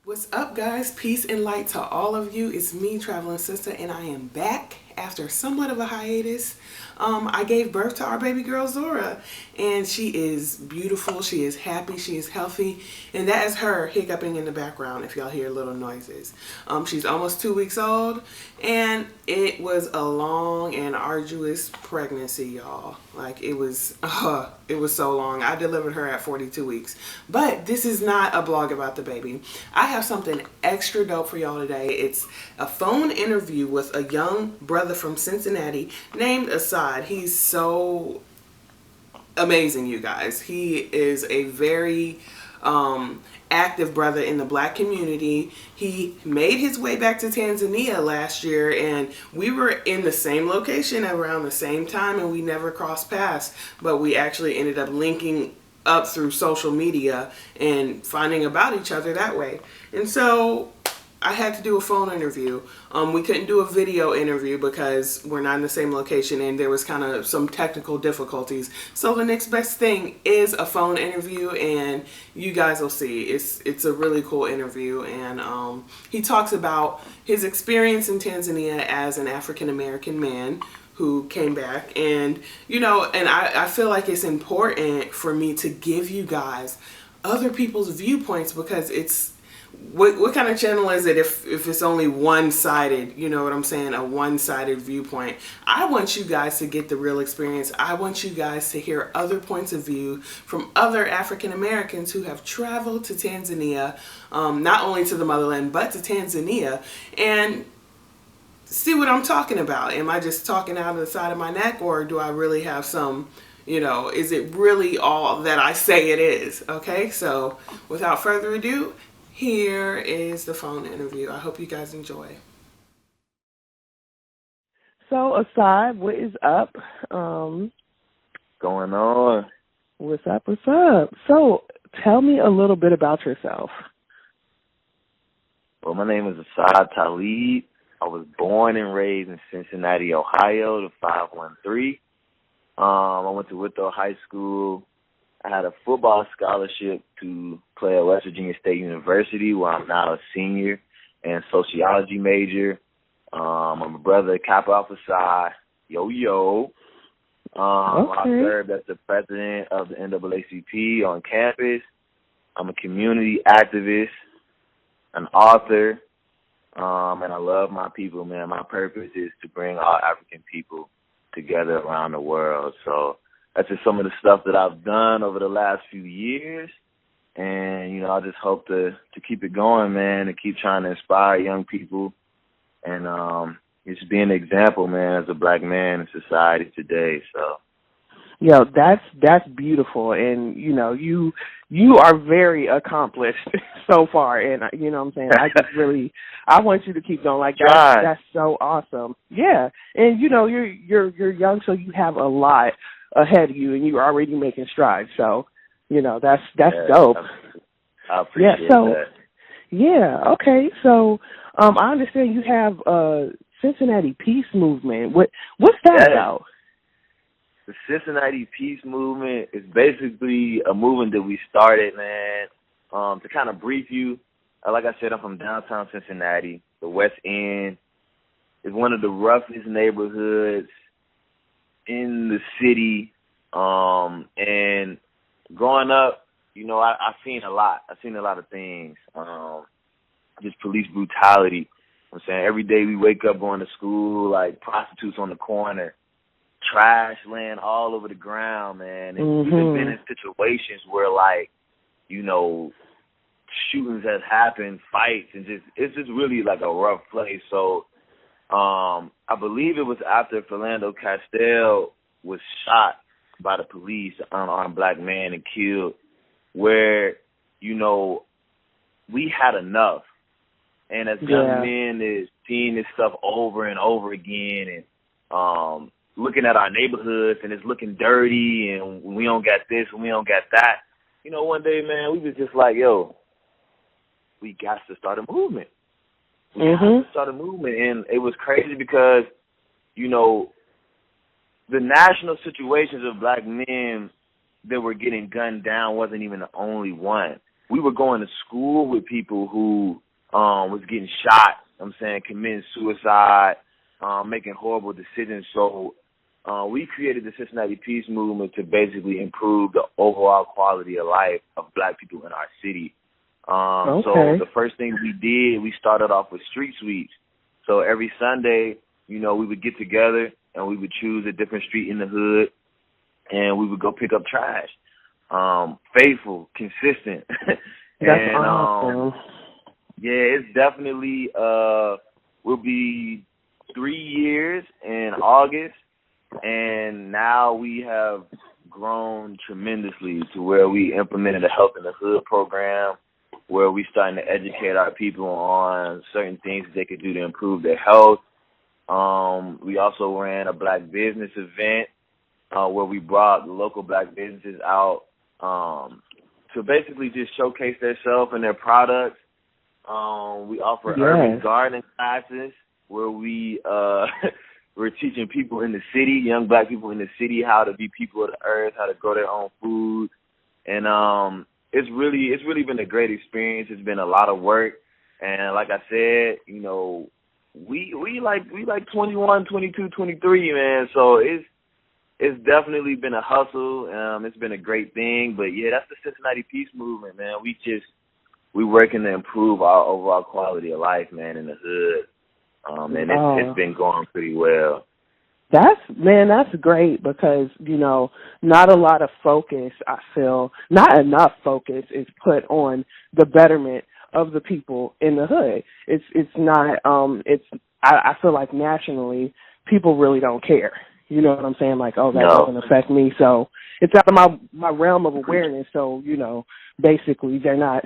What's up, guys? Peace and light to all of you. It's me, Traveling Sista, and I am back after somewhat of a hiatus. I gave birth to our baby girl Zora, and she is beautiful. She is happy. She is healthy, and that is her hiccuping in the background. If y'all hear little noises, she's almost 2 weeks old, and it was a long and arduous pregnancy, y'all. Like it was so long. I delivered her at 42 weeks, but this is not a blog about the baby. I have something extra dope for y'all today. It's a phone interview with a young brother from Cincinnati named Asad. He's so amazing, you guys. He is a very active brother in the black community. He made his way back to Tanzania last year, and we were in the same location around the same time, and we never crossed paths, but we actually ended up linking up through social media and finding about each other that way. And so I had to do a phone interview. We couldn't do a video interview because we're not in the same location and there was kind of some technical difficulties. So the next best thing is a phone interview, and you guys will see. It's a really cool interview, and he talks about his experience in Tanzania as an African American man who came back. And I feel like it's important for me to give you guys other people's viewpoints, because it's what kind of channel is it if it's only one-sided, you know what I'm saying, a one-sided viewpoint. I want you guys to get the real experience. I want you guys to hear other points of view from other African Americans who have traveled to Tanzania, not only to the motherland but to Tanzania, and see what I'm talking about. Am I just talking out of the side of my neck, or do I really have some, is it really all that I say it is? Okay, so without further ado, here is the phone interview. I hope you guys enjoy. So, Asad, what is up? Going on? What's up? What's up? So, tell me a little bit about yourself. Well, my name is Asad Talib. I was born and raised in Cincinnati, Ohio, the 513. I went to Whittle High School. I had a football scholarship to play at West Virginia State University, where I'm now a senior and sociology major. I'm a brother, Kappa Alpha Psi, yo. Okay. I served as the president of the NAACP on campus. I'm a community activist, an author, and I love my people, man. My purpose is to bring all African people together around the world. So that's just some of the stuff that I've done over the last few years. And, I just hope to keep it going, man, and keep trying to inspire young people and just be an example, man, as a black man in society today. So, that's beautiful. And, you are very accomplished so far. And, you know what I'm saying? I want you to keep going. Like, that's so awesome. Yeah. And, you're young, so you have a lot ahead of you, and you're already making strides. So, that's dope. I appreciate that. Yeah, okay. So, I understand you have Cincinnati Peace Movement. What's that about? The Cincinnati Peace Movement is basically a movement that we started, man. To kind of brief you, like I said, I'm from downtown Cincinnati. The West End is one of the roughest neighborhoods in the city. And growing up, I've seen a lot. I've seen a lot of things. Just police brutality. I'm saying every day we wake up going to school, like prostitutes on the corner, trash laying all over the ground, man. And we've been in situations where, like, shootings have happened, fights, and it's just really like a rough place. So I believe it was after Philando Castile was shot by the police, an unarmed black man, and killed, where, we had enough. And as young men is seeing this stuff over and over again, and looking at our neighborhoods, and it's looking dirty, and we don't got this, and we don't got that. One day, man, we was just like, we got to start a movement. We got to start a movement. And it was crazy because, the national situations of black men that were getting gunned down wasn't even the only one. we were going to school with people who was getting shot, committing suicide, making horrible decisions. So we created the Cincinnati Peace Movement to basically improve the overall quality of life of black people in our city. So the first thing we did, we started off with street sweeps. So every Sunday, we would get together and we would choose a different street in the hood and we would go pick up trash. Faithful, consistent. That's awesome. Yeah, it's definitely will be 3 years in August, and now we have grown tremendously to where we implemented a Health in the Hood program, where we starting to educate our people on certain things that they could do to improve their health. We also ran a black business event where we brought local black businesses out to basically just showcase themselves and their products. We offer urban gardening classes where we're teaching people in the city, young black people in the city, how to be people of the earth, how to grow their own food. And it's really been a great experience. It's been a lot of work. And like I said, we like 21, 22, 23, man. So it's definitely been a hustle. It's been a great thing. But yeah, that's the Cincinnati Peace Movement, man. We working to improve our overall quality of life, man, in the hood. And it's been going pretty well. That's great because, not a lot of focus, I feel, not enough focus is put on the betterment of the people in the hood. It's not, I feel like nationally, people really don't care. You know what I'm saying? Like, that doesn't affect me. So it's out of my realm of awareness. So, basically they're not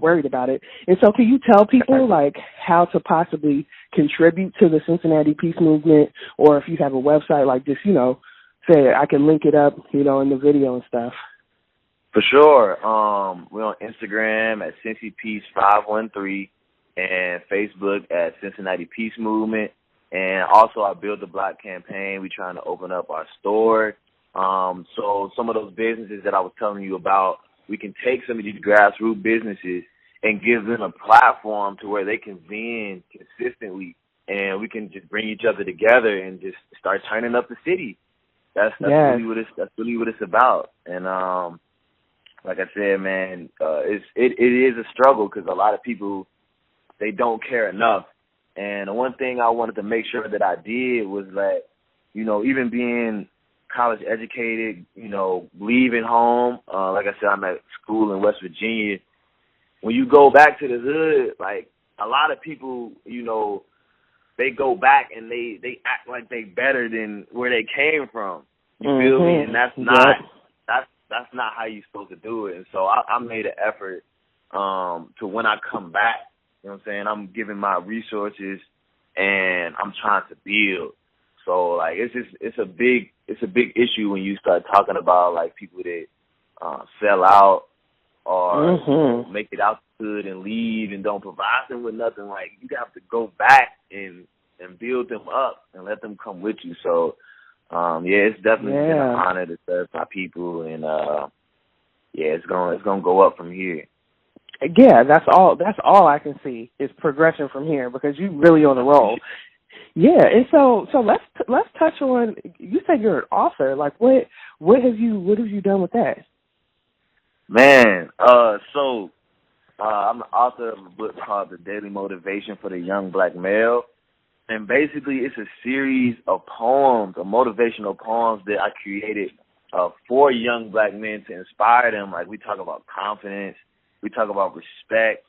worried about it. And so can you tell people like how to possibly contribute to the Cincinnati Peace Movement, or if you have a website like this, say I can link it up, in the video and stuff? For sure. We're on Instagram at Cincy Peace 513 and Facebook at Cincinnati Peace Movement. And also our Build the Block campaign, we're trying to open up our store. So some of those businesses that I was telling you about, we can take some of these grassroots businesses and give them a platform to where they can vend consistently, and we can just bring each other together and just start turning up the city. That's really what it's about. And like I said, man, it is a struggle because a lot of people, they don't care enough. And the one thing I wanted to make sure that I did was that, even being college educated, leaving home, like I said, I'm at school in West Virginia. When you go back to the hood, like a lot of people, they go back and they act like they better than where they came from. You feel me? And that's not how you're supposed to do it. And so I made an effort to when I come back, I'm giving my resources and I'm trying to build. So like it's a big issue when you start talking about like people that sell out or make it out good and leave and don't provide them with nothing. Like you have to go back and build them up and let them come with you. So it's definitely been an honor to serve my people, and it's gonna go up from here. Yeah, that's all I can see is progression from here because you really on the roll. Yeah, and so let's touch on. You said you're an author. Like, what have you done with that? Man, so I'm the author of a book called The Daily Motivation for the Young Black Male, and basically it's a series of poems, of motivational poems that I created for young black men to inspire them. Like we talk about confidence, we talk about respect.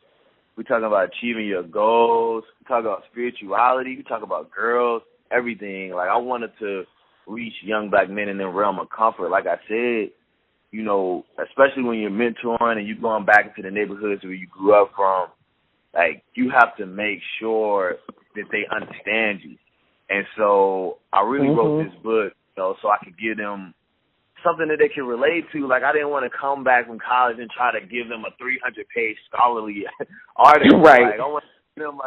We talk about achieving your goals. We talk about spirituality. We talk about girls, everything. Like, I wanted to reach young black men in the realm of comfort. Like I said, especially when you're mentoring and you're going back into the neighborhoods where you grew up from, like, you have to make sure that they understand you. And so I really wrote this book, so I could give them something that they can relate to. Like, I didn't want to come back from college and try to give them a 300-page scholarly article. Right. Like, I want to give them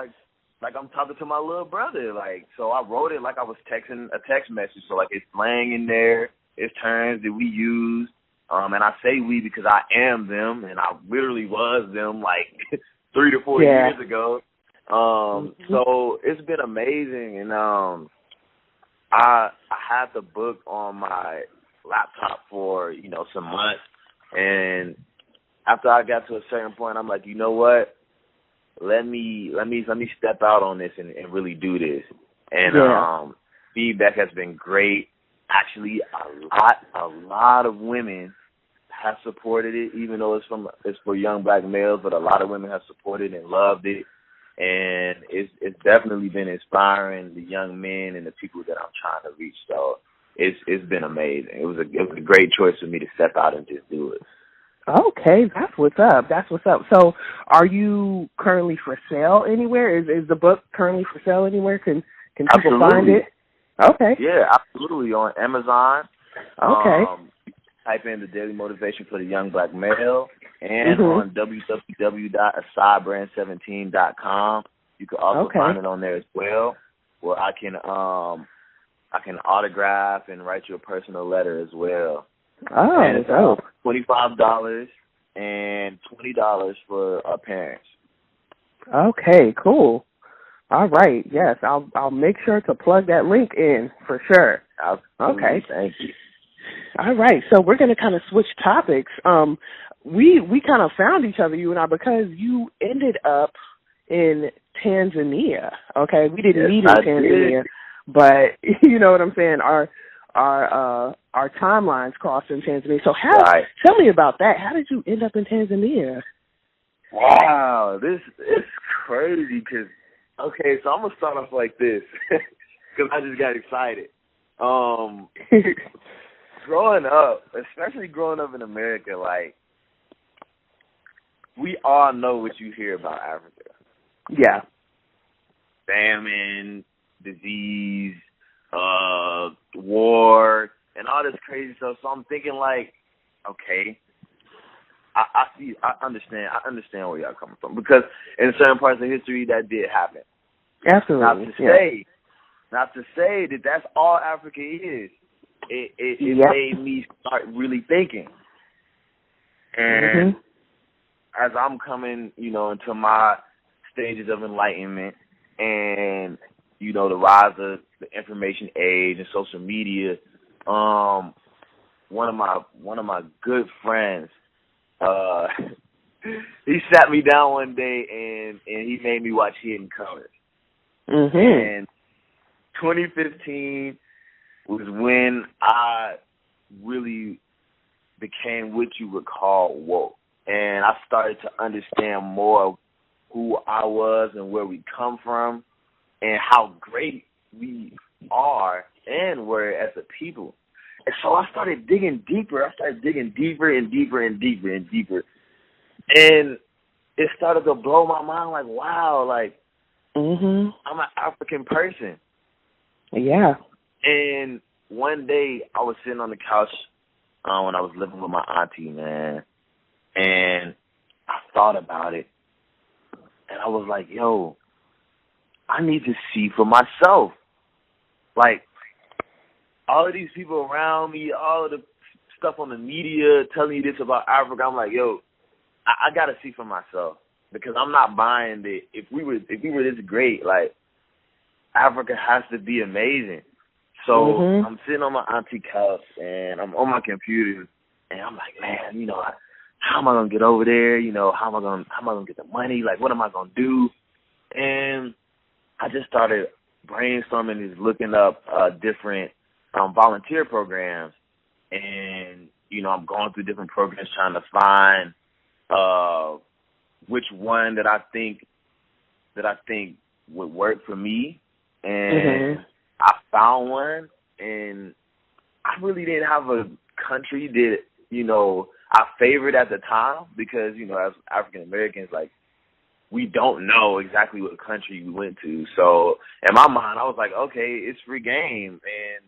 like I'm talking to my little brother. Like, so I wrote it like I was texting a text message. So, like, it's slang in there. It's terms that we use. And I say we because I am them, and I literally was them like 3 to 4 years ago. So it's been amazing, and I had the book on my laptop for, you know, some months, and after I got to a certain point, I'm like, you know what? Let me step out on this and really do this. And feedback has been great. Actually, a lot of women have supported it, even though it's for young black males, but a lot of women have supported and loved it. And it's definitely been inspiring the young men and the people that I'm trying to reach. So it's been amazing. It was a great choice for me to step out and just do it. Okay, that's what's up. That's what's up. So, are you currently for sale anywhere? Is the book currently for sale anywhere? Can people find it? Okay. Yeah, absolutely. On Amazon. Okay. Type in The Daily Motivation for the Young Black Male, and on www.asadbrand17.com. You can also find it on there as well, where I can autograph and write you a personal letter as well. Oh, and it's dope. $25 and $20 for parents. Okay, cool. All right. Yes, I'll make sure to plug that link in for sure. Absolutely. Okay. Thank you. All right. So we're going to kind of switch topics. We kind of found each other, you and I, because you ended up in Tanzania. Okay, we didn't meet in Tanzania, but you know what I'm saying. Our timelines crossed in Tanzania. So tell me about that. How did you end up in Tanzania? Wow, this is crazy. So I'm gonna start off like this because I just got excited. Growing up, especially growing up in America, like, we all know what you hear about Africa. Yeah. Famine, disease, war, and all this crazy stuff. So I'm thinking, like, okay, I understand where y'all coming from, because in certain parts of history that did happen. Absolutely. Not to say that that's all Africa is. It made me start really thinking. And as I'm coming, you know, into my stages of enlightenment and, you know, the rise of the information age and social media, one of my good friends, he sat me down one day and he made me watch Hidden Colors. And 2015 was when I really became what you would call woke. And I started to understand more of who I was and where we come from and how great we are and were as a people. And so I started digging deeper. I started digging deeper and deeper and deeper and deeper. And it started to blow my mind, like, wow, like, I'm an African person. Yeah. And one day I was sitting on the couch when I was living with my auntie, man, and I thought about it, and I was like, yo, I need to see for myself. Like, all of these people around me, all of the stuff on the media telling you this about Africa, I'm like, yo, I got to see for myself, because I'm not buying that if we were this great, like, Africa has to be amazing. So I'm sitting on my auntie couch and I'm on my computer and I'm like, man, you know, how am I gonna get over there? You know, how am I gonna get the money? Like, what am I gonna do? And I just started brainstorming, is looking up different volunteer programs, and you know, I'm going through different programs trying to find which one that I think would work for me. And I found one, and I really didn't have a country that, you know, I favored at the time, because, you know, as African Americans, like, we don't know exactly what country we went to. So in my mind, I was like, okay, it's free game. And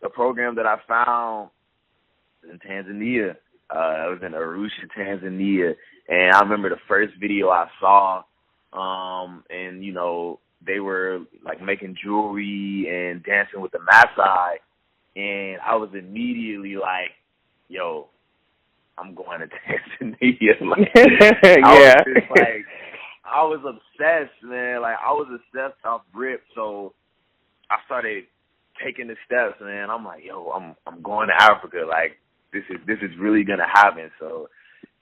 the program that I found in Tanzania, it was in Arusha, Tanzania. And I remember the first video I saw, and, you know, they were, like, making jewelry and dancing with the Maasai. And I was immediately like, yo, I'm going to Tanzania. Yeah. I was obsessed, man. Like, I was obsessed off rip. So I started taking the steps, man. I'm like, yo, I'm going to Africa. Like, this is really gonna happen. So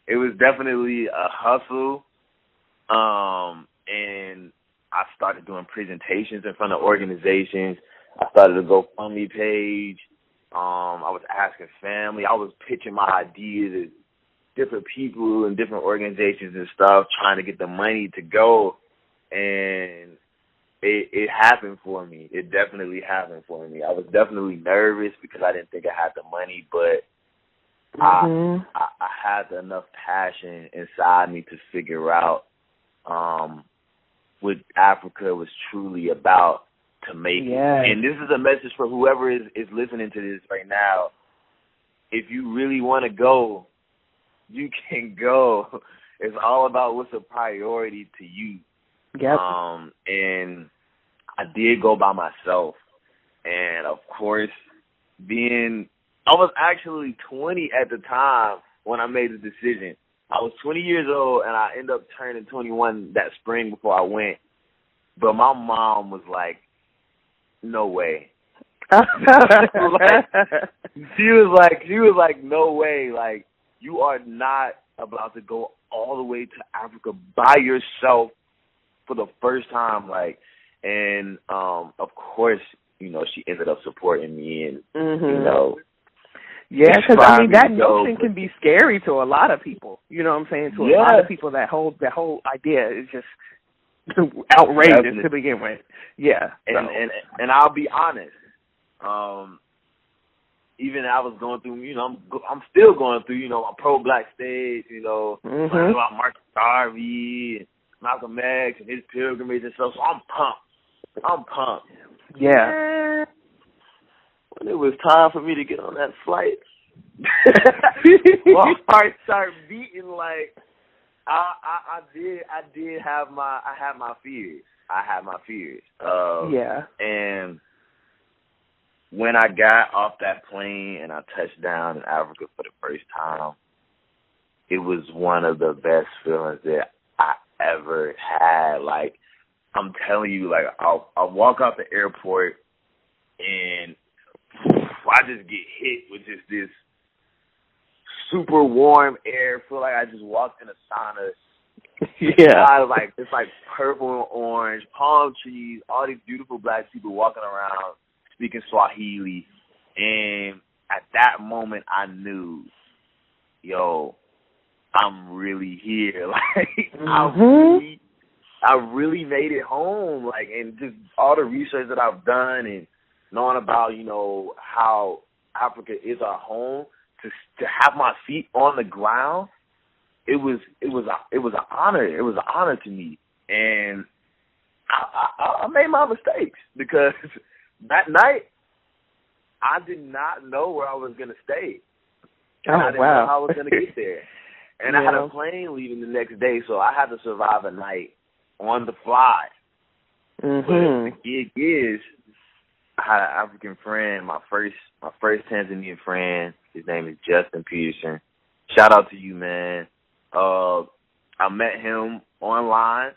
it was definitely a hustle. And I started doing presentations in front of organizations. I started a GoFundMe page. I was asking family. I was pitching my ideas to different people and different organizations and stuff, trying to get the money to go. And it happened for me. It definitely happened for me. I was definitely nervous because I didn't think I had the money, but I had enough passion inside me to figure out what Africa was truly about to make it. And this is a message for whoever is listening to this right now. If you really want to go, you can go. It's all about what's a priority to you. Yep. And I did go by myself. And, of course, I was actually 20 at the time when I made the decision. I was 20 years old, and I ended up turning 21 that spring before I went. But my mom was like, no way. She was like, no way. Like, you are not about to go all the way to Africa by yourself for the first time. Like, and of course, you know, she ended up supporting me, and you know. Yeah, because I mean that notion can be scary to a lot of people. You know what I'm saying? To a lot of people, that whole idea is just outrageous to begin with. Yeah, and I'll be honest. Even I was going through, you know, I'm still going through, you know, my pro-black stage, you know, learning about Marcus Garvey and Malcolm X and his pilgrimage and stuff. So I'm pumped. Yeah. When it was time for me to get on that flight, my heart started beating. Like I had my fears. And when I got off that plane and I touched down in Africa for the first time, it was one of the best feelings that I ever had. Like, I'm telling you, like, I'll walk out the airport and I just get hit with just this super warm air. Feel like I just walked in a sauna. It's like purple and orange, palm trees, all these beautiful black people walking around speaking Swahili. And at that moment, I knew, yo, I'm really here. Like, I really made it home. Like, and just all the research that I've done and knowing about, you know, how Africa is our home, to have my feet on the ground, it was an honor. It was an honor to me. And I made my mistakes because that night I did not know where I was gonna stay. I didn't know how I was gonna get there. And I had a plane leaving the next day, so I had to survive a night on the fly. But the gig is, I had an African friend, my first Tanzanian friend. His name is Justin Peterson. Shout out to you, man. I met him online,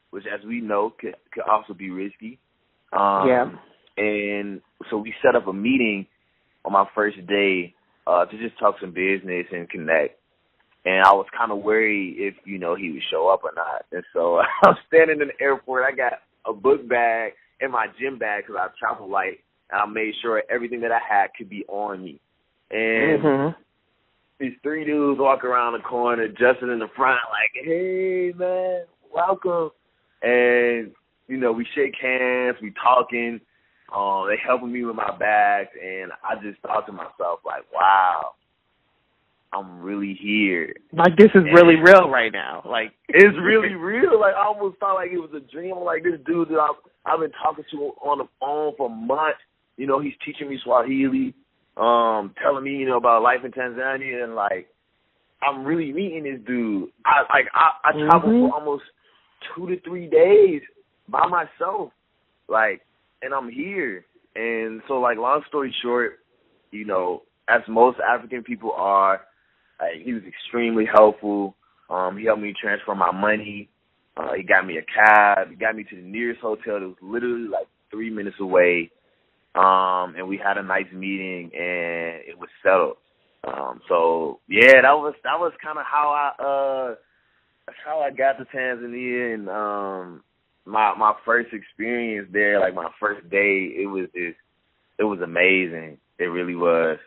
which, as we know, could also be risky. And so we set up a meeting on my first day to just talk some business and connect. And I was kind of worried if, you know, he would show up or not. And so I'm standing in the airport. I got a book bag and my gym bag because I travel light. And I made sure everything that I had could be on me. And these three dudes walk around the corner, Justin in the front, like, hey, man, welcome. And, you know, we shake hands, we talking. They helping me with my bags. And I just thought to myself, like, wow, I'm really here. Like, this is really real right now. Like, it's really real. Like, I almost felt like it was a dream. Like, this dude that I've been talking to on the phone for months, you know, he's teaching me Swahili, telling me, you know, about life in Tanzania, and, like, I'm really meeting this dude. I traveled for almost 2 to 3 days by myself, like, and I'm here. And so, like, long story short, you know, as most African people are, Like, he was extremely helpful. He helped me transfer my money. He got me a cab. He got me to the nearest hotel that was literally like 3 minutes away. And we had a nice meeting, and it was settled. So yeah, that was kind of how I got to Tanzania, and my first experience there, like my first day, it was amazing. It really was.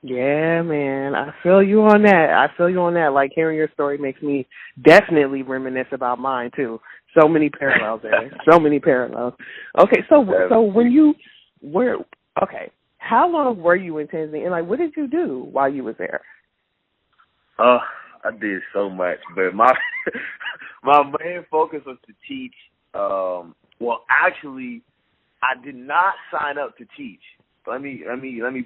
Yeah, man, I feel you on that. Like, hearing your story makes me definitely reminisce about mine too. So many parallels there. So many parallels. Okay, so when you were how long were you in Tanzania, and like, what did you do while you was there? Oh, I did so much, but my my main focus was to teach. Well, actually, I did not sign up to teach. Let me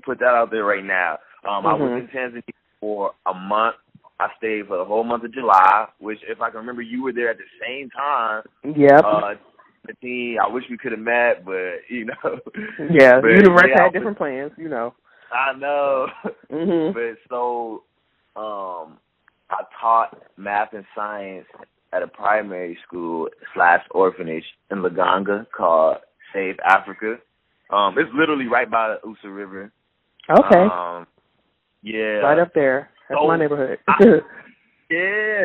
put that out there right now. I was in Tanzania for a month. I stayed for the whole month of July, which, if I can remember, you were there at the same time. Yep. The team. I wish we could have met, but you know. Yeah, universe had different plans, you know. I know. But so, I taught math and science at a primary school / orphanage in Laganga called Save Africa. It's literally right by the Usa River. Okay. Yeah. Right up there. That's my neighborhood. Yeah.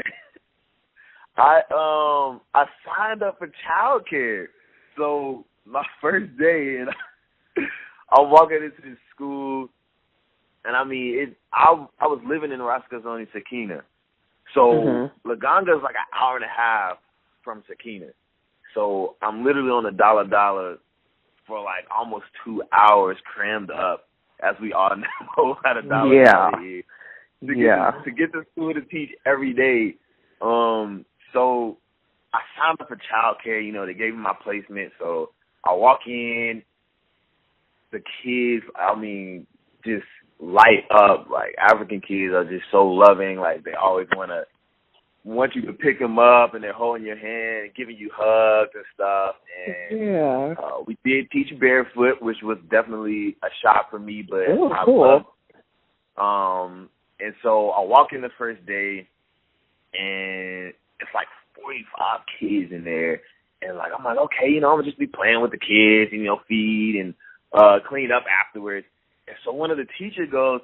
I signed up for childcare. So my first day, and I'm walking into this school, and I mean, I was living in Raskazoni, Sakina. So Laganga is like an hour and a half from Sakina. So I'm literally on the dollar for like almost 2 hours crammed up, as we all know how the dollar is. To get to school to teach every day. So I signed up for childcare. You know, they gave me my placement. So I walk in, the kids, I mean, just light up. Like, African kids are just so loving. Like, they always want you to pick them up, and they're holding your hand and giving you hugs and stuff. And we did teach barefoot, which was definitely a shock for me, but I loved it. And so I walk in the first day, and it's like 45 kids in there. And like, I'm like, okay, you know, I'm gonna just be playing with the kids, and, you know, feed and clean up afterwards. And so one of the teachers goes,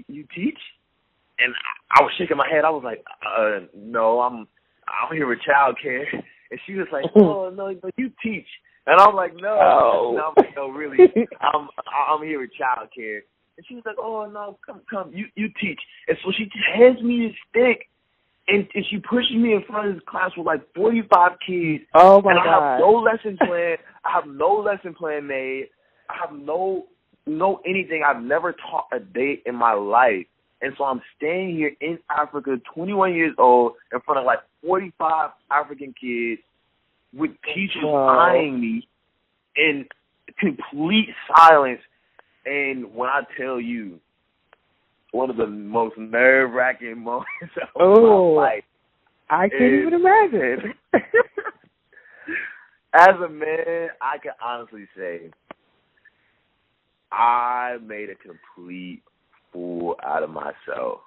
"You teach?" And I was shaking my head. I was like, "No, I'm here with childcare." And she was like, "Oh, no, you teach." And I'm like, "No, no, really, I'm here with childcare." And she was like, "Oh, no, come, you teach." And so she hands me this stick, and she pushes me in front of this class with like 45 kids. Oh my God! I have no lesson plan. I have no lesson plan made. I have no anything. I've never taught a day in my life. And so I'm staying here in Africa, 21 years old, in front of like 45 African kids with teachers eyeing me in complete silence. And when I tell you, one of the most nerve-wracking moments of my life. I can't even imagine. As a man, I can honestly say I made a complete fool out of myself.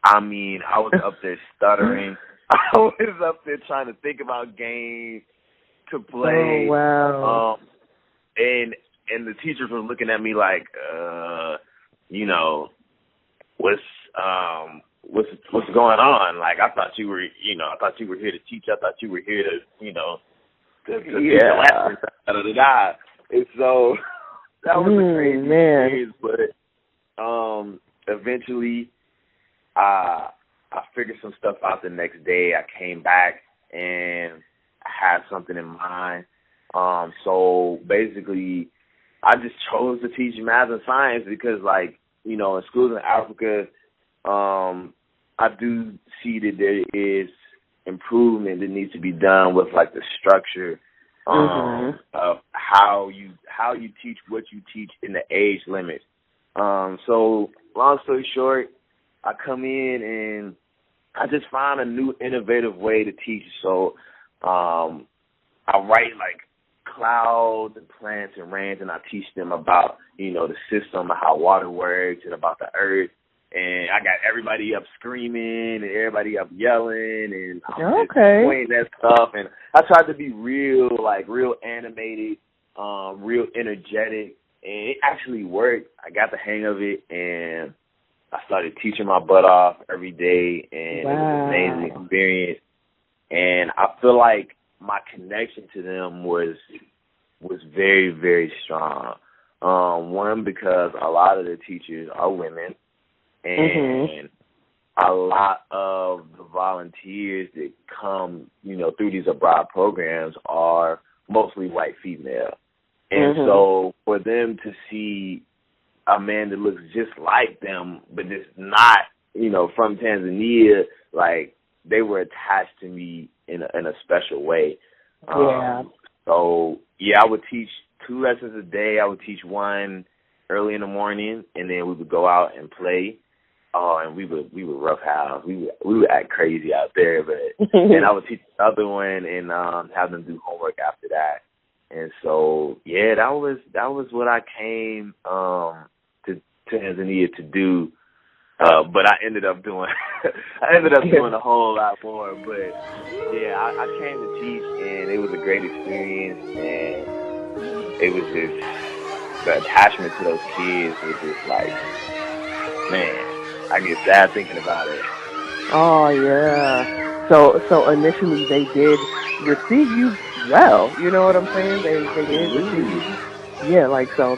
I mean, I was up there stuttering. I was up there trying to think about games to play. Oh, wow. And the teachers were looking at me like, you know, what's going on? Like, I thought you were here to teach. I thought you were here to, you know, to teach the lessons. And so that was a crazy experience, but eventually I figured some stuff out the next day. I came back and I had something in mind. So basically I just chose to teach math and science because, like, you know, in schools in Africa, I do see that there is improvement that needs to be done with, like, the structure of how you teach what you teach in the age limit. So long story short, I come in and I just find a new innovative way to teach. So I write like clouds and plants and rains, and I teach them about, you know, the system, how water works, and about the earth. and I got everybody up screaming and everybody up yelling, and I'm just pointing at stuff. And I tried to be real animated, real energetic, and it actually worked. I got the hang of it, and I started teaching my butt off every day, and it was an amazing experience. And I feel like my connection to them was very, very strong. One, because a lot of the teachers are women, and a lot of the volunteers that come, through these abroad programs are mostly white female. And so for them to see a man that looks just like them, but it's not, from Tanzania, like, they were attached to me in a special way. So, I would teach 2 lessons a day. I would teach one early in the morning, and then we would go out and play. And we would roughhouse. We would act crazy out there, but and I would teach the other one and have them do homework after that. And so, that was what I came to Tanzania to do. But I ended up doing a whole lot more. But I came to teach, and it was a great experience, and it was just the attachment to those kids was just like, man, I get sad thinking about it. Oh yeah. So initially they did receive you well. You know what I'm saying? They did receive you. Yeah, like so.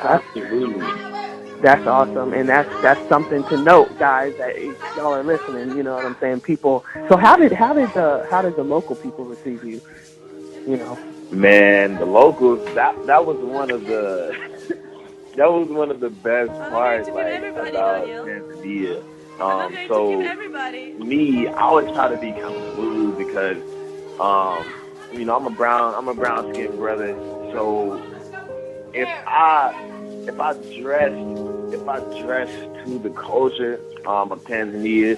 That's awesome, and that's something to note, guys. That y'all are listening, you know what I'm saying? People. So how did the local people receive you? Man, the locals. That was one of the best parts, like, about Tanzania. So me, I always try to be kind of smooth because, I'm a brown skinned brother. So if I dress to the culture of Tanzania,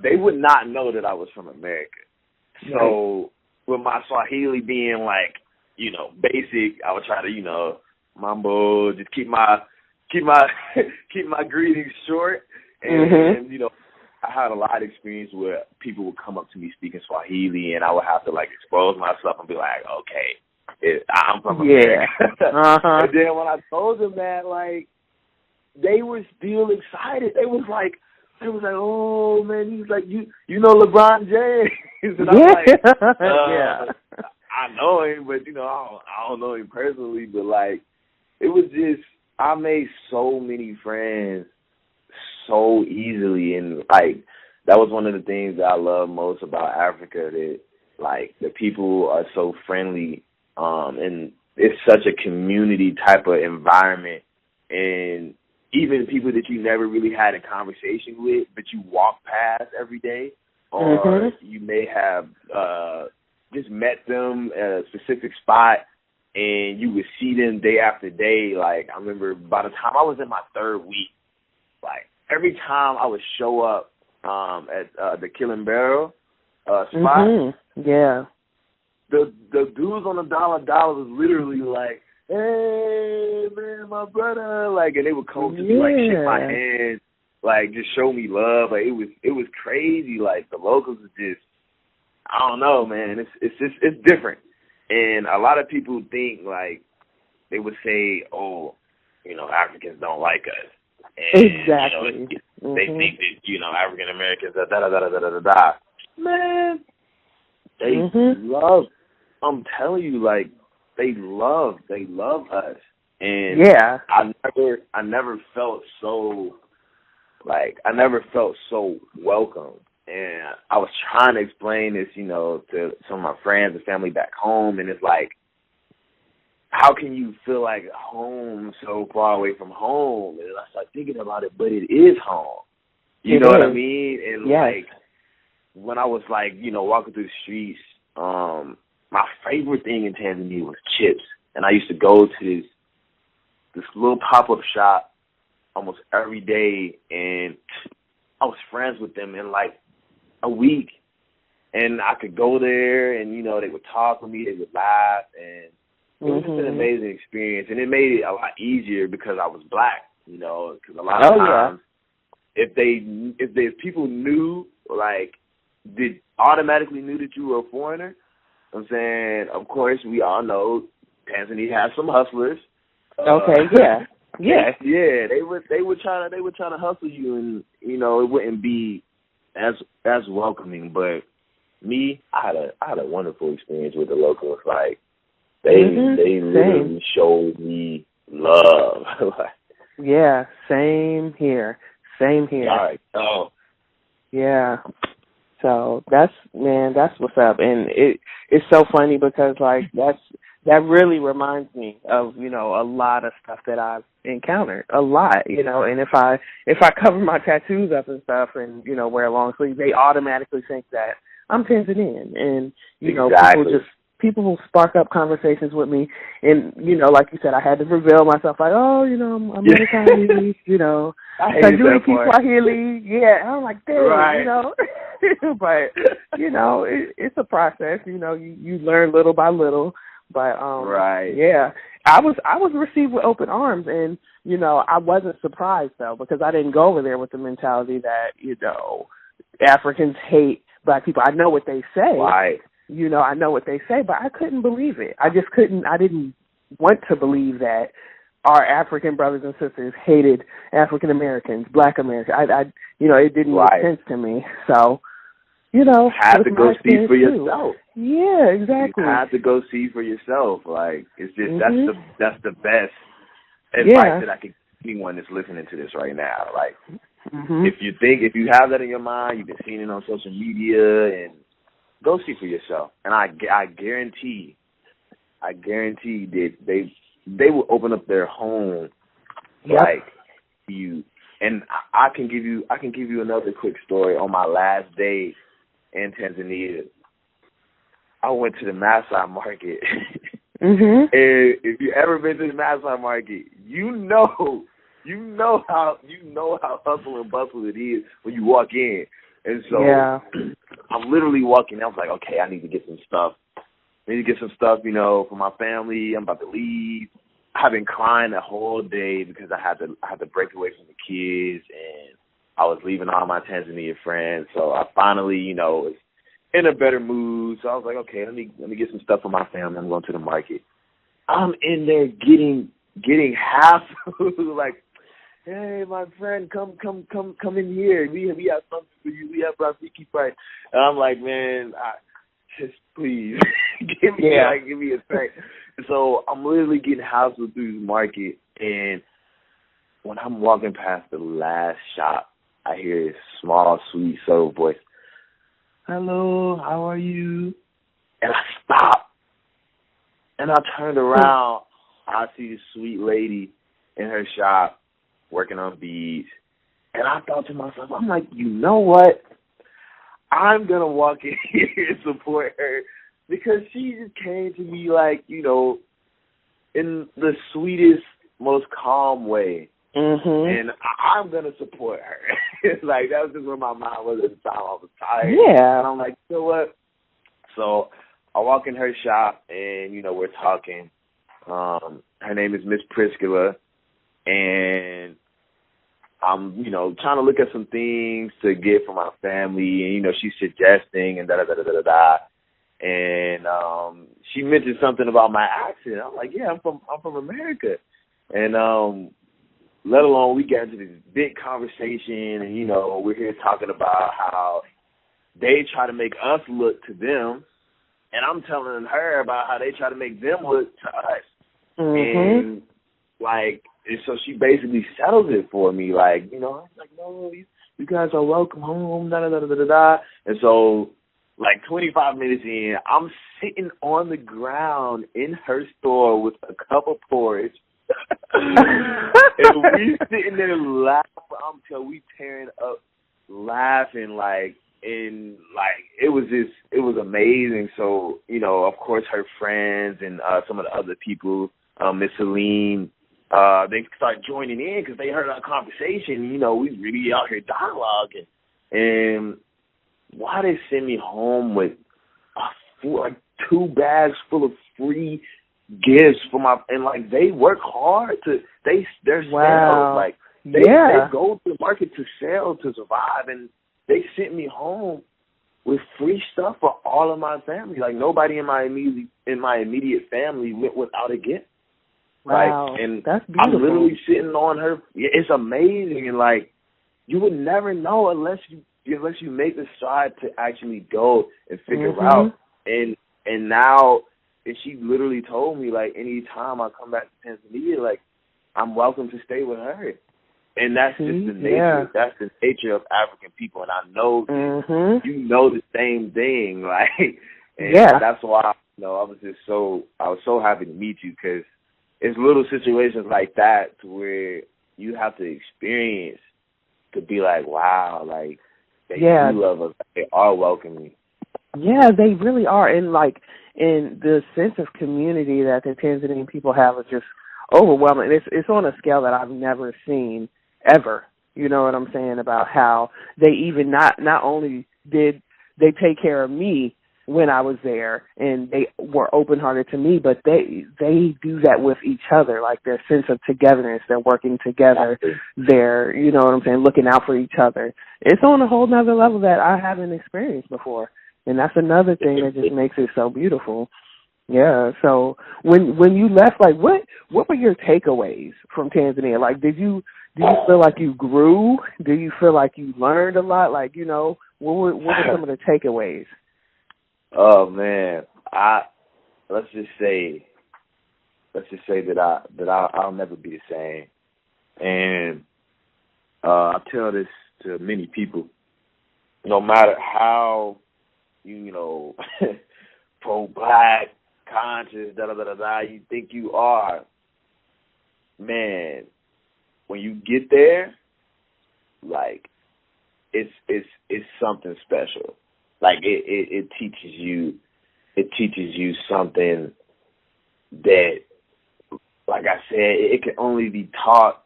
they would not know that I was from America. So with my Swahili being like, basic, I would try to, mambo, just keep my greetings short. And I had a lot of experience where people would come up to me speaking Swahili, and I would have to like expose myself and be like, okay, I'm from America. And then when I told them that, like, they were still excited. They was like, oh man, he's like, you know LeBron James. And I'm like, I know him, but I don't know him personally. But like, it was just, I made so many friends so easily, and like, that was one of the things that I love most about Africa, that like the people are so friendly, and it's such a community type of environment, and even people that you never really had a conversation with, but you walk past every day, or you may have just met them at a specific spot, and you would see them day after day. Like, I remember by the time I was in my 3rd week, like, every time I would show up at the Killing Barrel spot, the dudes on the dollar was literally like, hey, man, my brother, like, and they would come to me, like, shake my hand, like, just show me love. Like, it was crazy. Like, the locals are just, I don't know, man, it's different. And a lot of people think, like, they would say, oh, Africans don't like us. And, exactly. They think that, African Americans are da-da-da-da-da-da-da. Man, they love, I'm telling you, like, they love us. And I never felt so, like, welcome. And I was trying to explain this, to some of my friends and family back home, and it's like, how can you feel like home so far away from home? And I started thinking about it, but it is home. You know what I mean? And like, when I was like, walking through the streets, my favorite thing in Tanzania was chips. And I used to go to this little pop-up shop almost every day, and I was friends with them in like a week. And I could go there, and, they would talk with me, they would laugh, and it was just an amazing experience. And it made it a lot easier because I was black, because a lot of times if people knew, like, did automatically knew that you were a foreigner, I'm saying, of course, we all know Tanzania has some hustlers. Okay, yeah. They would try to hustle you, and it wouldn't be as welcoming. But me, I had a wonderful experience with the locals. Like they literally showed me love. Yeah, same here. All right. Oh. Yeah. So that's what's up, and it's so funny because like that really reminds me of a lot of stuff that I've encountered a lot, and if I cover my tattoos up and stuff and wear a long sleeve, they automatically think that I'm Tanzanian, and exactly. people will spark up conversations with me, and like you said, I had to reveal myself, like, oh, I'm American, Tajui Kiswahili, yeah, and I'm like, damn, right. But it's a process, you learn little by little, but right, yeah, I was received with open arms, and I wasn't surprised though, because I didn't go over there with the mentality that Africans hate Black people. I know what they say. Right. I know what they say, but I couldn't believe it. I didn't want to believe that our African brothers and sisters hated African Americans, Black Americans. It didn't make sense to me. So, you have to go see for yourself. Yeah, exactly. You have to go see for yourself. Like, it's just that's the best advice that I can give anyone that's listening to this right now. Like, if you have that in your mind, you've been seeing it on social media, and go see for yourself. And I guarantee that they will open up their home like you. And I can give you another quick story. On my last day in Tanzania, I went to the Maasai market. And if you ever been to the Maasai market, you know how hustle and bustle it is when you walk in. And so I'm literally walking. I was like, okay, I need to get some stuff. For my family. I'm about to leave. I've been crying the whole day because I had to break away from the kids, and I was leaving all my Tanzania friends. So I finally, was in a better mood. So I was like, okay, let me get some stuff for my family. I'm going to the market. I'm in there getting hassled, like, hey, my friend, come in here. We have something for you. We have Rafiki Friday. And I'm like, man, just please give me a second. So I'm literally getting hassled through the market, and when I'm walking past the last shop, I hear this small, sweet, subtle voice. Hello, how are you? And I stopped, and I turned around. I see this sweet lady in her shop working on beads, and I thought to myself, I'm like, you know what? I'm going to walk in here and support her, because she just came to me like, in the sweetest, most calm way. And I'm going to support her. Like, that was just where my mind was at the time. I was tired. Yeah. And I'm like, you know what? So I walk in her shop, and, we're talking. Her name is Miss Priscilla, and I'm, trying to look at some things to get for my family, and, she's suggesting and da-da-da-da-da-da. And she mentioned something about my accent. I'm like, yeah, I'm from America. And let alone we get into this big conversation, and, we're here talking about how they try to make us look to them, and I'm telling her about how they try to make them look to us. And, like, and so she basically settles it for me, like, I was like, no, you guys are welcome home, da-da-da-da-da-da. And so, like, 25 minutes in, I'm sitting on the ground in her store with a cup of porridge. And we sitting there laughing. I'm telling you, we tearing up laughing, like, and, like, it was amazing. So, of course, her friends and some of the other people, Miss Celine, they start joining in because they heard our conversation. We really out here dialoguing. And why they send me home with like 2 bags full of free gifts for and like, they work hard they're sales. Like, They go to the market to sell, to survive, and they sent me home with free stuff for all of my family. Like, nobody in my immediate family went without a gift. Wow, like, and that's beautiful. I'm literally sitting on her. It's amazing, and like, you would never know unless you make the stride to actually go and figure out. And now, and she literally told me, like, anytime I come back to Tanzania, like, I'm welcome to stay with her. And that's just the nature. Yeah. That's the nature of African people, and I know you know the same thing, like. And that's why I was so happy to meet you, because it's little situations like that to where you have to experience to be like, wow, like, they do love us. They are welcoming. Yeah, they really are. And like, and the sense of community that the Tanzanian people have is just overwhelming. It's on a scale that I've never seen ever. You know what I'm saying? About how they even not only did they take care of me when I was there, and they were open-hearted to me, but they do that with each other, like their sense of togetherness. They're working together. They're, you know what I'm saying, looking out for each other. It's on a whole nother level that I haven't experienced before, and that's another thing that just makes it so beautiful. Yeah. So when you left, like, what were your takeaways from Tanzania? Like, do you feel like you grew? Do you feel like you learned a lot? Like, you know, what were some of the takeaways? Oh man, let's just say that I'll never be the same, and I tell this to many people. No matter how pro-black, conscious, you think you are, man, when you get there, like, it's something special. Like, it teaches you something that, like I said, it can only be taught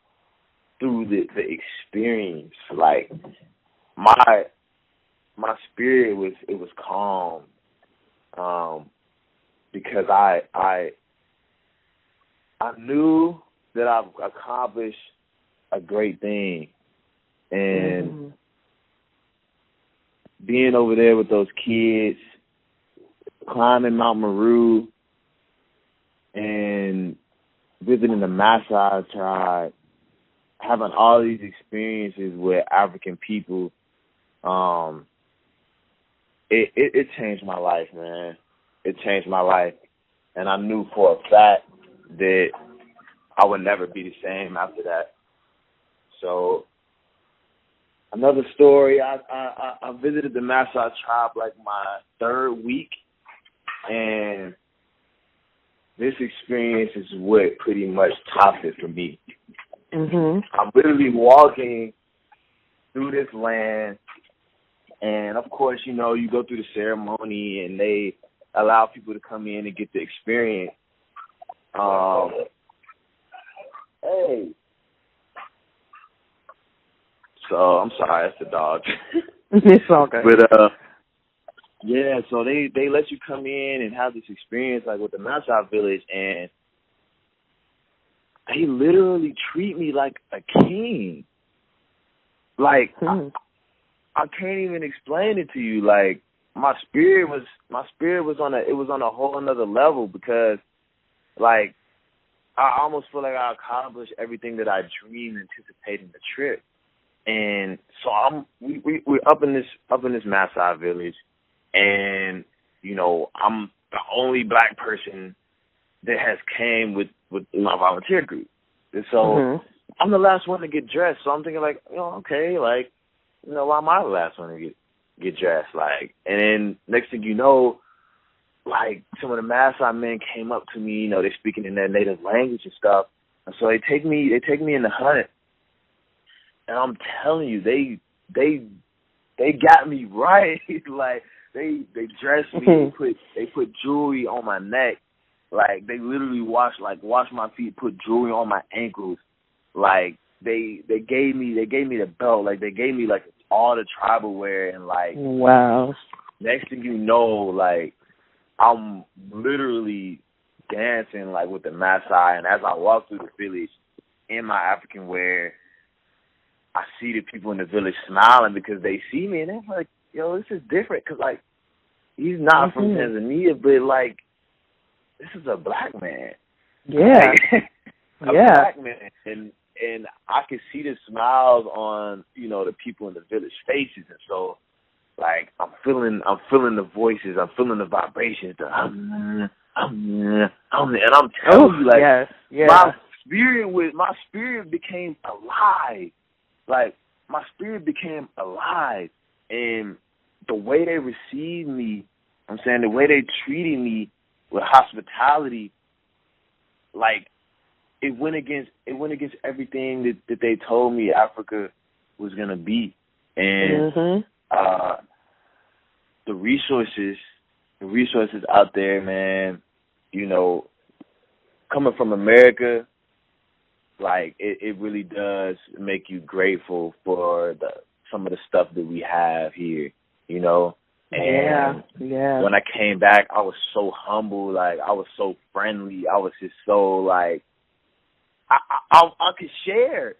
through the experience. Like, my spirit was calm, because I knew that I've accomplished a great thing, and being over there with those kids, climbing Mount Meru, and visiting the Maasai tribe, having all these experiences with African people, it changed my life, man. It changed my life, and I knew for a fact that I would never be the same after that. So, another story, I visited the Maasai tribe like my third week, and this experience is what pretty much topped it for me. I'm literally walking through this land, and of course, you go through the ceremony, and they allow people to come in and get the experience. Hey. So, I'm sorry, that's the dog. It's okay. But, yeah, so they let you come in and have this experience, like, with the Maasai village, and they literally treat me like a king. Like, I can't even explain it to you. Like, my spirit was on a whole another level, because, like, I almost feel like I accomplished everything that I dreamed, anticipating the trip. And so we're up in this Maasai village, and I'm the only black person that has came with my volunteer group, and so I'm the last one to get dressed. So I'm thinking, like, okay, like, why am I the last one to get dressed? Like, and then next thing you know, like, some of the Maasai men came up to me, they're speaking in their native language and stuff, and so they take me in the hut. And I'm telling you, they got me right. Like, they dressed me, they put jewelry on my neck. Like, they literally washed my feet, put jewelry on my ankles. Like, they gave me the belt. Like, they gave me, like, all the tribal wear, and, like, wow. Next thing you know, like, I'm literally dancing, like, with the Maasai, and as I walk through the village in my African wear, I see the people in the village smiling because they see me, and they're like, yo, this is different because, like, he's not from Tanzania, but, like, this is a black man. Yeah. Like, a black man. And I could see the smiles on, you know, the people in the village faces. And so, like, I'm feeling the voices, I'm feeling the vibrations, and I'm telling you, like, my spirit became alive. Like, my spirit became alive. And the way they received me, I'm saying, the way they treated me with hospitality, like, it went against everything that they told me Africa was gonna be. And the resources out there, man, you know, coming from America, like, it really does make you grateful for some of the stuff that we have here, you know. And when I came back, I was so humble, like, I was so friendly, I was just so, like, I could share.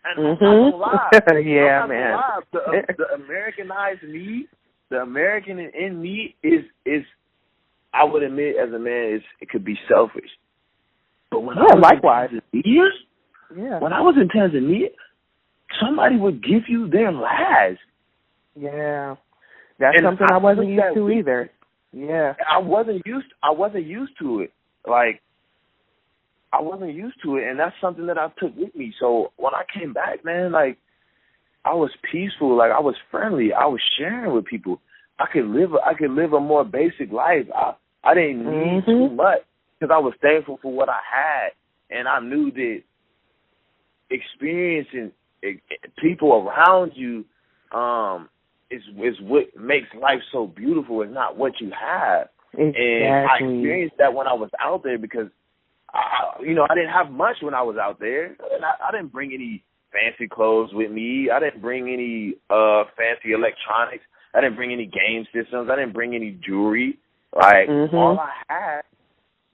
And I'm not gonna lie. Yeah, man. The Americanized me, the American in me is I would admit, as a man, it could be selfish. But when I was in Tanzania, when I was in Tanzania, somebody would give you their last. Yeah. That's something I wasn't used to either. Yeah. I wasn't used to it. Like, I wasn't used to it, and that's something that I took with me. So when I came back, man, like, I was peaceful, like, I was friendly, I was sharing with people. I could live a more basic life. I didn't need too much because I was thankful for what I had, and I knew that experiencing people around you is what makes life so beautiful. It's not what you have. Exactly. And I experienced that when I was out there because I didn't have much when I was out there. And I didn't bring any fancy clothes with me. I didn't bring any fancy electronics. I didn't bring any game systems. I didn't bring any jewelry. Like, all I had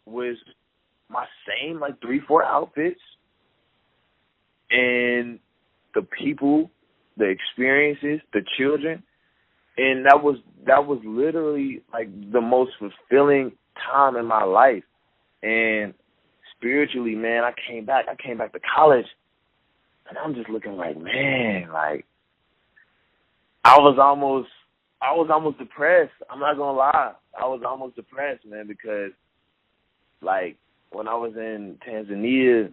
was my same, like, 3-4 outfits and the people, the experiences, the children. And that was literally, like, the most fulfilling time in my life. And spiritually, man, I came back to college, and I'm just looking like, man, like, I was almost depressed. I'm not gonna lie. I was almost depressed, man, because, like, when I was in Tanzania,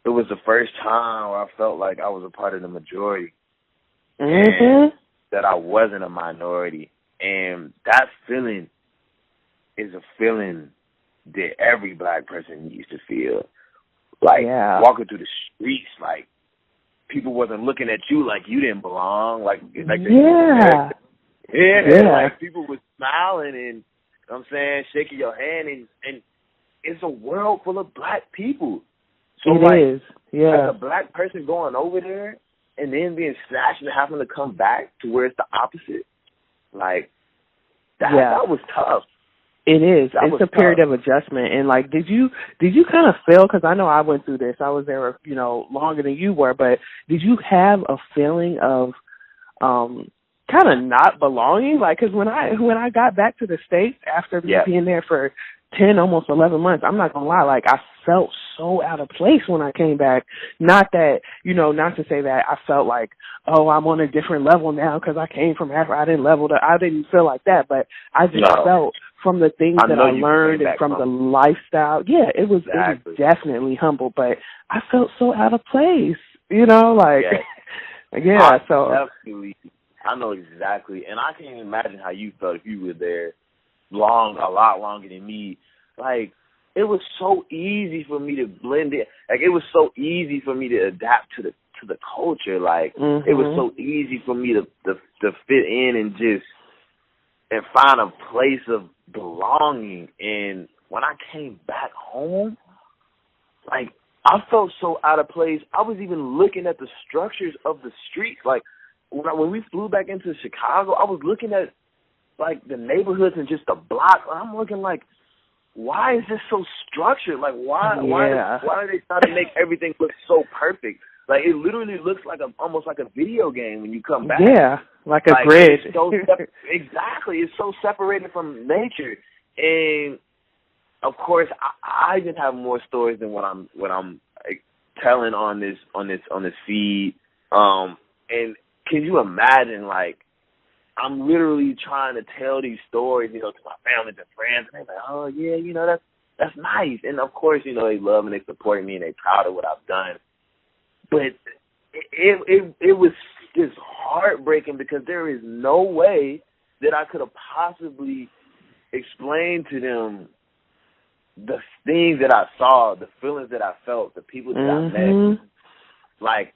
it was the first time where I felt like I was a part of the majority. And that I wasn't a minority. And that feeling is a feeling that every black person needs to feel. Like, walking through the streets, like, people wasn't looking at you like you didn't belong. Like like people was smiling and, you know what I'm saying, shaking your hand, and it's a world full of black people. So as a black person going over there and then being snatched and having to come back to where it's the opposite, like, that was tough. It is. It's a period of adjustment. And, like, did you kind of feel, because I know I went through this, I was there, longer than you were, but did you have a feeling of kind of not belonging? Like, because when I got back to the States after being there for 10, almost 11 months, I'm not going to lie, like, I felt so out of place when I came back. Not that, not to say that I felt like, oh, I'm on a different level now because I came from Africa. I didn't feel like that, but I just felt from the things that I learned and from the lifestyle. Yeah, it was definitely humble, but I felt so out of place, so. Absolutely. I know exactly. And I can't even imagine how you felt if you were there a lot longer than me. Like, it was so easy for me to blend in. Like, it was so easy for me to adapt to the culture. Like, it was so easy for me to fit in and find a place of belonging. And when I came back home, like, I felt so out of place. I was even looking at the structures of the streets. Like, when we flew back into Chicago, I was looking at, like, the neighborhoods and just the block. I'm looking like, why is this so structured? Like, why do they try to make everything look so perfect? Like, it literally looks like almost like a video game when you come back. Yeah, like a grid. Exactly. It's so separated from nature. And, of course, I even have more stories than what I'm telling on this feed. And can you imagine, like, I'm literally trying to tell these stories, to my family and friends, and they're like, oh, yeah, that's nice. And, of course, they love and they support me and they're proud of what I've done. But it was just heartbreaking because there is no way that I could have possibly explained to them the things that I saw, the feelings that I felt, the people that I met, like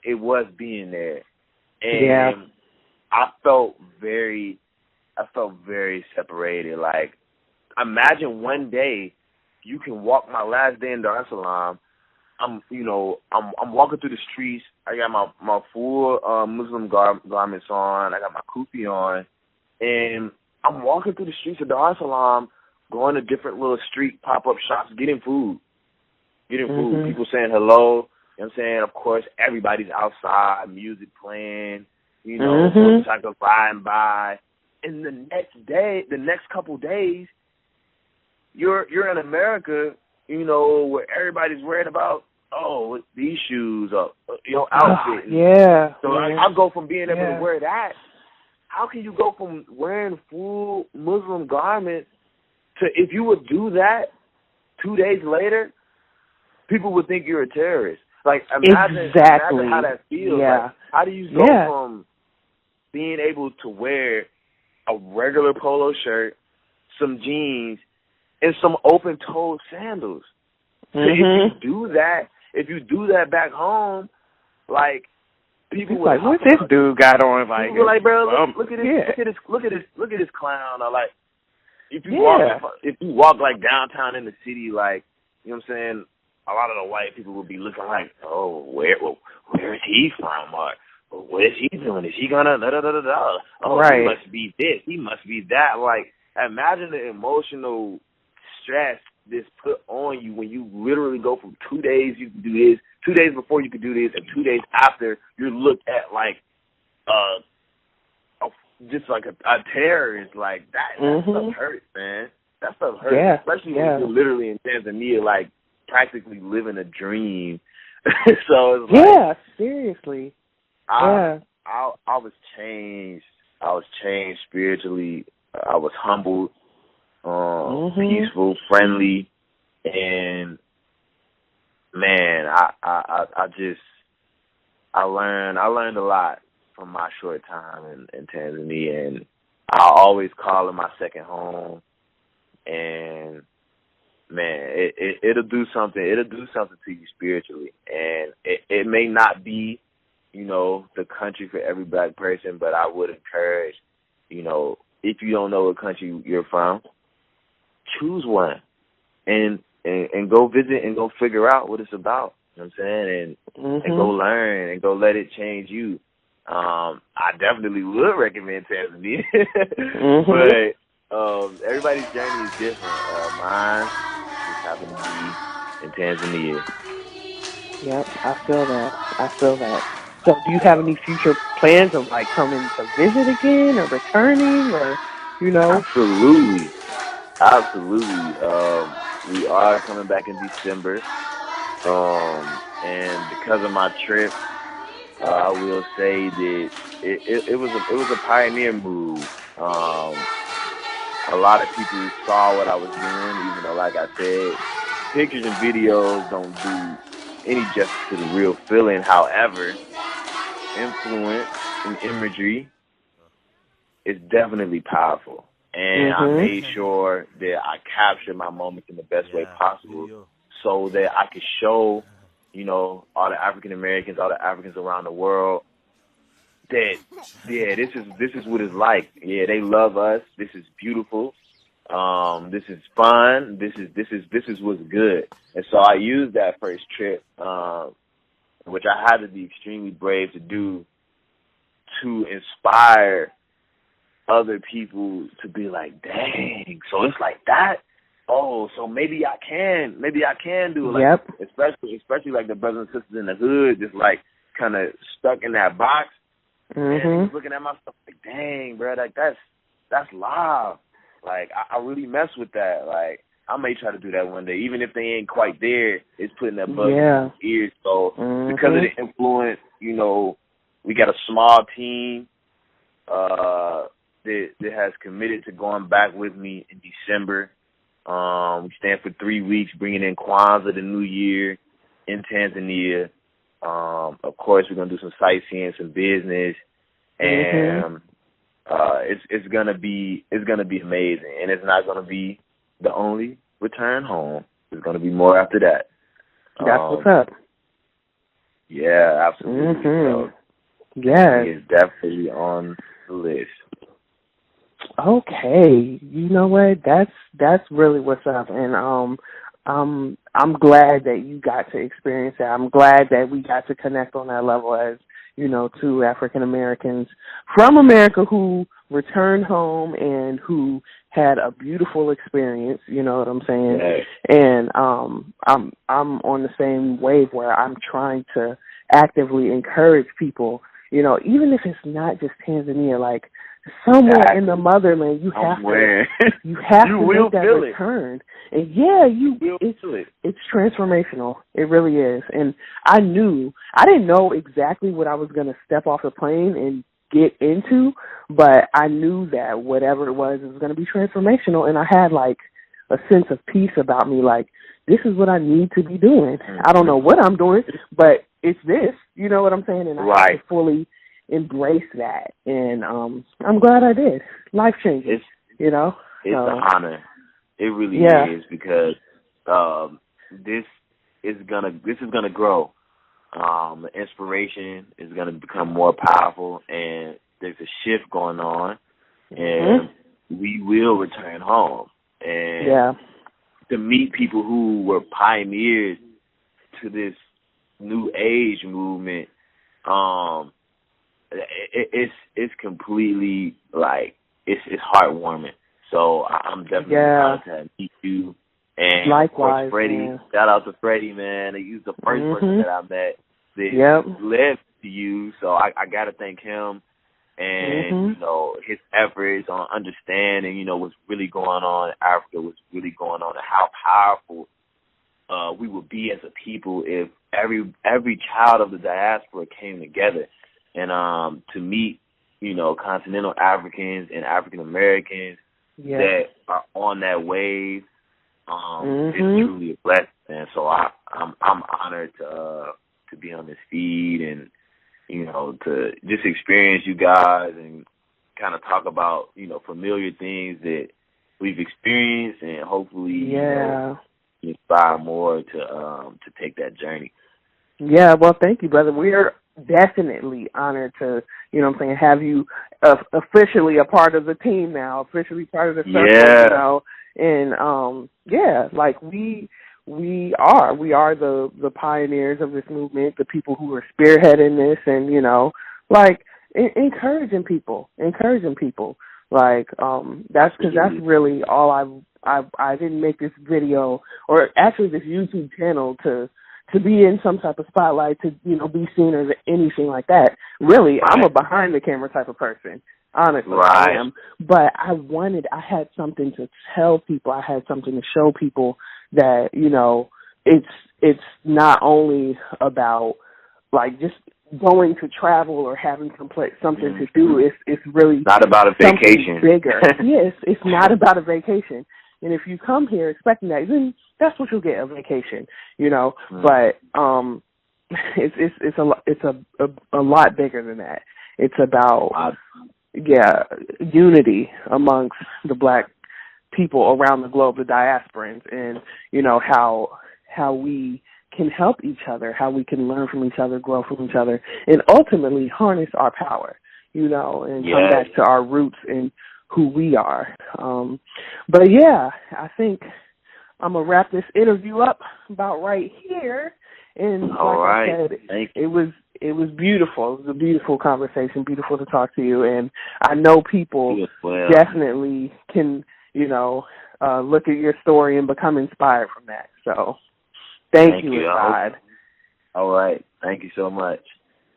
it was being there. And I felt very separated. Like, imagine one day you can walk my last day in Dar es Salaam. I'm walking through the streets. I got my full Muslim garments on. I got my kufi on, and I'm walking through the streets of Dar es Salaam, going to different little street pop-up shops, getting food. People saying hello. You know what I'm saying? Of course, everybody's outside, music playing. Motorcycles riding by. And the next couple days, you're in America, where everybody's worried about, these shoes or outfit. Yeah. So I go from being able to wear that. How can you go from wearing full Muslim garments to, if you would do that 2 days later, people would think you're a terrorist. Like, imagine how that feels. Yeah. Like, how do you go from being able to wear a regular polo shirt, some jeans, and some open-toed sandals? So if you do that back home, like, people like, what's this dude got on? Like, people like, bro, look at this, look at this clown. Or like, if you walk like downtown in the city, like, you know what I'm saying, a lot of the white people would be looking like, oh, where is he from? Or what is he doing? Is he gonna da-da-da-da-da? Oh, right. He must be this. He must be that. Like, imagine the emotional stress this put on you when you literally go from 2 days you can do this, 2 days before you could do this, and 2 days after you're looked at like just like a terrorist. Like, that stuff hurts, man. That stuff hurts, especially when you're literally in Tanzania, like, practically living a dream. So it's like, seriously. I was changed. I was changed spiritually. I was humbled, peaceful, friendly, and man, I learned a lot from my short time in Tanzania, and I always call it my second home. And man, it'll do something. It'll do something to you spiritually, and it may not be, the country for every black person, but I would encourage, if you don't know what country you're from, choose one, and go visit and go figure out what it's about. You know what I'm saying? And go learn and go let it change you. I definitely would recommend Tanzania, but everybody's journey is different. Mine just happened to be in Tanzania. Yep, I feel that. So do you have any future plans of, like, coming to visit again or returning or, Absolutely. We are coming back in December. And because of my trip, I will say that it was a pioneer move. A lot of people saw what I was doing, even though, like I said, pictures and videos don't do any justice to the real feeling. However, influence and imagery is definitely powerful. And I made sure that I captured my moments in the best way possible so that I could show, all the African Americans, all the Africans around the world that, this is what it's like. Yeah, they love us. This is beautiful. This is fun. This is what's good. And so I used that first trip, which I had to be extremely brave to do, to inspire other people to be like, dang, so it's like that? oh, so maybe I can do it. Like, Yep. Especially like the brothers and sisters in the hood, just like kind of stuck in that box. And they was looking at my stuff like, dang, bro, like that's live. Like, I really mess with that. Like, I may try to do that one day, even if they ain't quite there. It's putting that bug in their ears. So because of the influence, you know, we got a small team that has committed to going back with me in December. We stand for 3 weeks, bringing in Kwanzaa, the New Year, in Tanzania. Of course, we're gonna do some sightseeing, some business, and it's gonna be amazing. And it's not gonna be the only return home. There's gonna be more after that. That's what's up. Yeah, absolutely. So, yes, it's definitely on the list. Okay, you know what? That's really what's up, and I'm glad that you got to experience that. I'm glad that we got to connect on that level as, you know, two African Americans from America who returned home and who had a beautiful experience. You know what I'm saying? Yes. And I'm on the same wave where I'm trying to actively encourage people. You know, even if it's not just Tanzania, like somewhere in the motherland, you have to make that return. And it's transformational. It really is. And I didn't know exactly what I was going to step off the plane and get into, but I knew that whatever it was going to be transformational. And I had like a sense of peace about me, like, this is what I need to be doing. I don't know what I'm doing, but it's this. You know what I'm saying? And I have to fully embrace that, and I'm glad I did. Life changing, you know. It's an honor. It really is, because this is gonna grow. The inspiration is gonna become more powerful, and there's a shift going on, and we will return home. And to meet people who were pioneers to this new age movement, it's completely, like, it's heartwarming. So I'm definitely proud to meet you. And likewise, of course, Freddie. man. Shout out to Freddie, man. He's the first person that I met that led to you. So I got to thank him, and you know, his efforts on understanding, you know, what's really going on in Africa, what's really going on, and how powerful we would be as a people if every child of the diaspora came together. And to meet, you know, continental Africans and African Americans that are on that wave, it's truly a blessing. And so I'm honored to be on this feed, and, you know, to just experience you guys and kind of talk about, you know, familiar things that we've experienced, and hopefully you know, inspire more to take that journey. Yeah, well, thank you, brother. We're definitely honored to, you know what I'm saying, have you officially a part of the team now, officially part of the circle, you know. And like we are the pioneers of this movement, the people who are spearheading this, and, you know, like encouraging people. Like that's because that's really all I didn't make this video, or actually this YouTube channel to be in some type of spotlight, to, you know, be seen or anything like that. Really, I'm a behind the camera type of person, honestly. I am. But I had something to tell people. I had something to show people that, you know, it's not only about, like, just going to travel or having something to do. It's really not about a vacation. Bigger. Yes, it's not about a vacation. And if you come here expecting that, then that's what you'll get, a vacation, you know. But it's a lot bigger than that. It's about unity amongst the Black people around the globe, the diasporans, and, you know, how we can help each other, how we can learn from each other, grow from each other, and ultimately harness our power, you know, and come back to our roots and who we are. But I think I'm gonna wrap this interview up about right here. And I said, it was beautiful. It was a beautiful conversation, beautiful to talk to you. And I know people definitely can, you know, look at your story and become inspired from that. So thank you, Asad. All right. Thank you so much.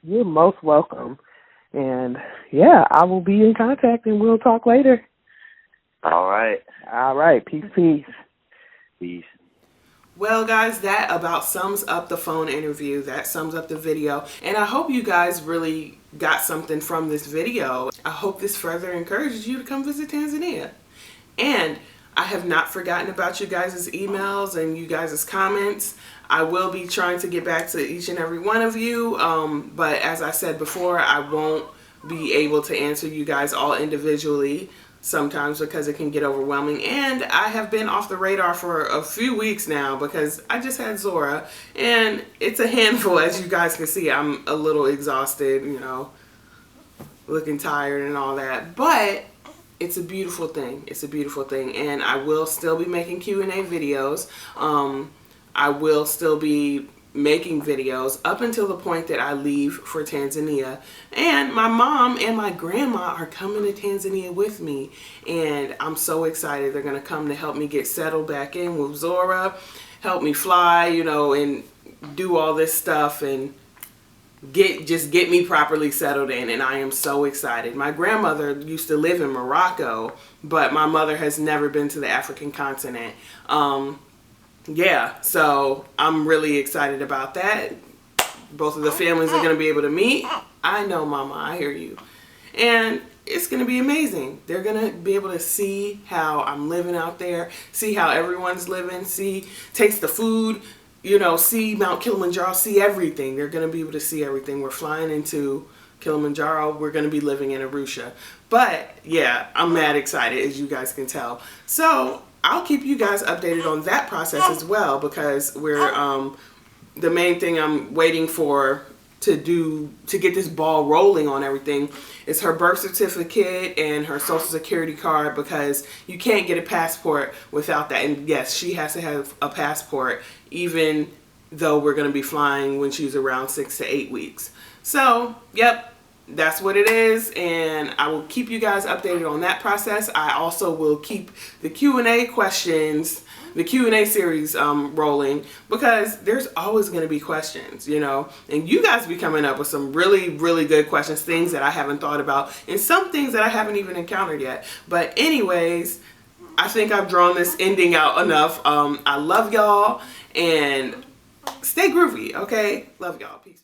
You're most welcome. And, yeah, I will be in contact, and we'll talk later. All right. All right. Peace, peace. Peace. Well, guys, that about sums up the phone interview. That sums up the video. And I hope you guys really got something from this video. I hope this further encourages you to come visit Tanzania. And I have not forgotten about you guys' emails and you guys' comments. I will be trying to get back to each and every one of you. But as I said before, I won't be able to answer you guys all individually sometimes because it can get overwhelming. And I have been off the radar for a few weeks now because I just had Zora. And it's a handful, as you guys can see. I'm a little exhausted, you know, looking tired and all that. But it's a beautiful thing. It's a beautiful thing. And I will still be making Q&A videos. I will still be making videos up until the point that I leave for Tanzania. And my mom and my grandma are coming to Tanzania with me. And I'm so excited. They're going to come to help me get settled back in with Zora, help me fly, you know, and do all this stuff and just get me properly settled in. And I am so excited. My grandmother used to live in Morocco, but my mother has never been to the African continent. Yeah, so I'm really excited about that. Both of the families are going to be able to meet. I know, Mama, I hear you. And it's going to be amazing. They're going to be able to see how I'm living out there, see how everyone's living, taste the food, you know, see Mount Kilimanjaro, see everything. They're going to be able to see everything. We're flying into Kilimanjaro. We're going to be living in Arusha. But, yeah, I'm mad excited, as you guys can tell. So I'll keep you guys updated on that process as well, because we're the main thing I'm waiting for to get this ball rolling on everything is her birth certificate and her social security card, because you can't get a passport without that. And yes, she has to have a passport even though we're going to be flying when she's around 6 to 8 weeks. So, yep. That's what it is, and I will keep you guys updated on that process. I also will keep the Q&A questions, the Q&A series rolling, because there's always going to be questions, you know, and you guys be coming up with some really, really good questions, things that I haven't thought about, and some things that I haven't even encountered yet. But anyways, I think I've drawn this ending out enough. I love y'all, and stay groovy, okay? Love y'all. Peace.